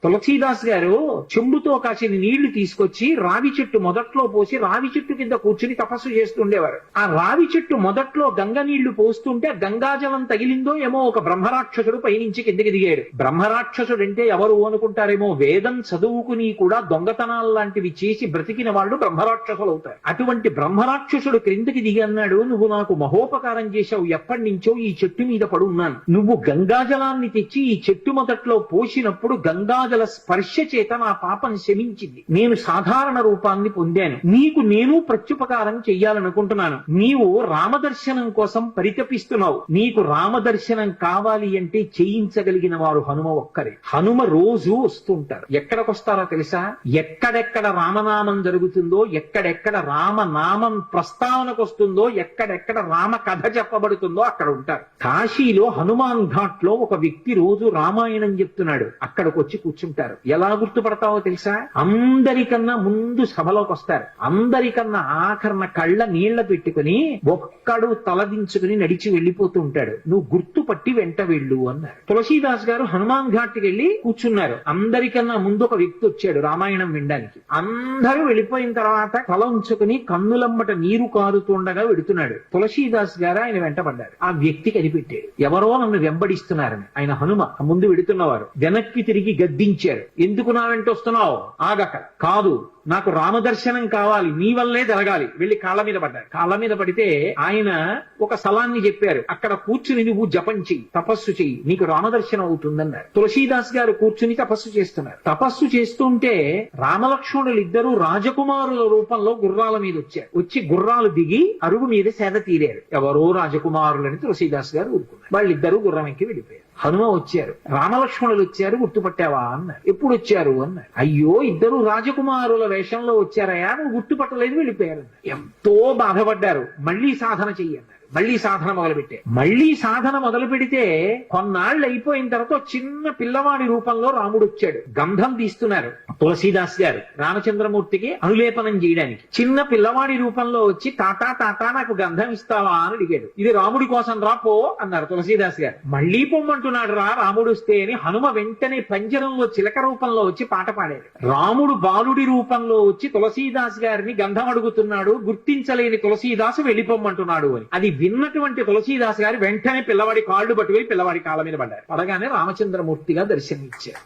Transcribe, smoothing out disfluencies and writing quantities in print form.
తులసీదాస్ గారు చెంబుతో కాసిన నీళ్లు తీసుకొచ్చి రావి చెట్టు మొదట్లో పోసి రావి చెట్టు కింద కూర్చుని తపస్సు చేస్తుండేవారు. ఆ రావి చెట్టు మొదట్లో గంగ నీళ్లు పోస్తుంటే గంగాజలం తగిలిందో ఏమో ఒక బ్రహ్మరాక్షసుడు పైనుంచి కిందకి దిగాడు. బ్రహ్మరాక్షసుడు అంటే ఎవరు అనుకుంటారేమో, వేదం చదువుకుని కూడా దొంగతనాలు లాంటివి చేసి బ్రతికిన వాళ్ళు బ్రహ్మరాక్షసులు అవుతారు. అటువంటి బ్రహ్మరాక్షసుడు క్రిందకి దిగి అన్నాడు, నువ్వు నాకు మహోపకారం చేశావు, ఎప్పటి నుంచో ఈ చెట్టు మీద పడున్నాను. నువ్వు గంగాజలాన్ని తెచ్చి ఈ చెట్టు మొదట్లో పోసినప్పుడు గంగాజల స్పర్శ చేత నా పాపం శమించింది. నేను సాధారణ రూపాన్ని పొందాను. నీకు నేను ప్రత్యుపకారం చెయ్యాలనుకుంటున్నాను. నీవు రామదర్శనం కోసం పరితపిస్తున్నావు. నీకు రామదర్శనం కావాలి అంటే చేయించగలిగిన వారు హనుమ ఒక్కరే. హనుమ రోజు వస్తుంటారు. ఎక్కడికొస్తారో తెలుసా? ఎక్కడెక్కడ రామనామం జరుగుతుందో, ఎక్కడెక్కడ రామనామం ప్రస్తావనకు వస్తుందో, ఎక్కడెక్కడ రామ కథ చెప్పబడుతుందో అక్కడ ఉంటారు. కాశీలో హనుమాన్ ఘాట్ లో ఒక వ్యక్తి రోజు రామాయణం చెప్తున్నాడు. అక్కడికి వచ్చి కూర్చుంటారు. ఎలా గుర్తుపడతావో తెలుసా? అందరికన్నా ముందు సభలోకి వస్తారు. అందరికన్నా ఆఖరణ కళ్ళ నీళ్ల పెట్టుకుని ఒక్కడు తలదించుకుని నడిచి వెళ్లిపోతూ ఉంటాడు. నువ్వు గుర్తుపట్టి వెంట వెళ్ళు అన్నారు. తులసీదాస్ గారు హనుమాన్ ఘాట్ వెళ్లి కూర్చున్నారు. అందరికన్నా ముందు ఒక వ్యక్తి వచ్చాడు రామాయణం వినడానికి. అందరూ వెళ్ళిపోయిన తర్వాత తల ఉంచుకుని కన్నులమ్మట నీరు కారుతుండగా వెడుతున్నాడు. తులసీదాస్ గారు ఆయన వెంటబడ్డారు. ఆ వ్యక్తి కనిపెట్టాడు, ఎవరో నన్ను వెంబడిస్తున్నారని. ఆయన హనుమ ముందు వెడుతున్నవారు. వెనక్కి తిరిగి గద్దించారు, ఎందుకు నా వెంట వస్తున్నావు? ఆగక, కాదు నాకు రామదర్శనం కావాలి, నీ వల్లే జరగాలి. వెళ్లి కాళ్ళ మీద పడ్డారు. కాళ్ళ మీద పడితే ఆయన ఒక స్థలాన్ని చెప్పారు, అక్కడ కూర్చుని నువ్వు జపం చెయ్యి, తపస్సు చెయ్యి, నీకు రామదర్శనం అవుతుందన్నారు. తులసీదాస్ గారు కూర్చుని తపస్సు చేస్తున్నారు. తపస్సు చేస్తుంటే రామలక్ష్మణులు ఇద్దరు రాజకుమారుల రూపంలో గుర్రాల మీద వచ్చారు. వచ్చి గుర్రాలు దిగి అరుగు మీద సేద తీరారు. ఎవరో రాజకుమారులని తులసీదాస్ గారు ఊరుకున్నారు. వాళ్ళిద్దరూ గుర్రం ఎక్కి వెళ్ళిపోయారు. హనుమ వచ్చారు. రామలక్ష్మణులు వచ్చారు, గుర్తుపట్టావా అన్నారు. ఎప్పుడు వచ్చారు అన్నారు. అయ్యో, ఇద్దరు రాజకుమారుల వేషంలో వచ్చారయా, నువ్వు గుర్తుపట్టలేదు, వెళ్ళిపోయారు. ఎంతో బాధపడ్డారు. మళ్లీ సాధన చెయ్యన్నారు. మళ్లీ సాధన మొదలుపెట్టే. మళ్లీ సాధన మొదలు పెడితే కొన్నాళ్ళు అయిపోయిన తర్వాత చిన్న పిల్లవాడి రూపంలో రాముడు వచ్చాడు. గంధం తీస్తున్నారు తులసీదాస్ గారు రామచంద్రమూర్తికి అనులేపనం చేయడానికి. చిన్న పిల్లవాడి రూపంలో వచ్చి తాతా తాతా నాకు గంధం ఇస్తావా అని అడిగాడు. ఇది రాముడి కోసం రా పో అన్నారు తులసీదాస్ గారు. మళ్లీ పొమ్మంటున్నాడు రా రాముడు వస్తే అని హనుమ వెంటనే పంజరంలో చిలక రూపంలో వచ్చి పాట పాడాడు. రాముడు బాలుడి రూపంలో వచ్చి తులసీదాస్ గారిని గంధం అడుగుతున్నాడు. గుర్తించలేని తులసీదాసు వెళ్ళిపోమ్మంటున్నాడు అని. అది విన్నటువంటి తులసీదాస్ గారు వెంటనే పిల్లవాడి కాళ్ళు పట్టుకుని పిల్లవాడి కాళ్ళ మీద పడ్డారు. పడగానే రామచంద్రమూర్తిగా దర్శనమిచ్చారు.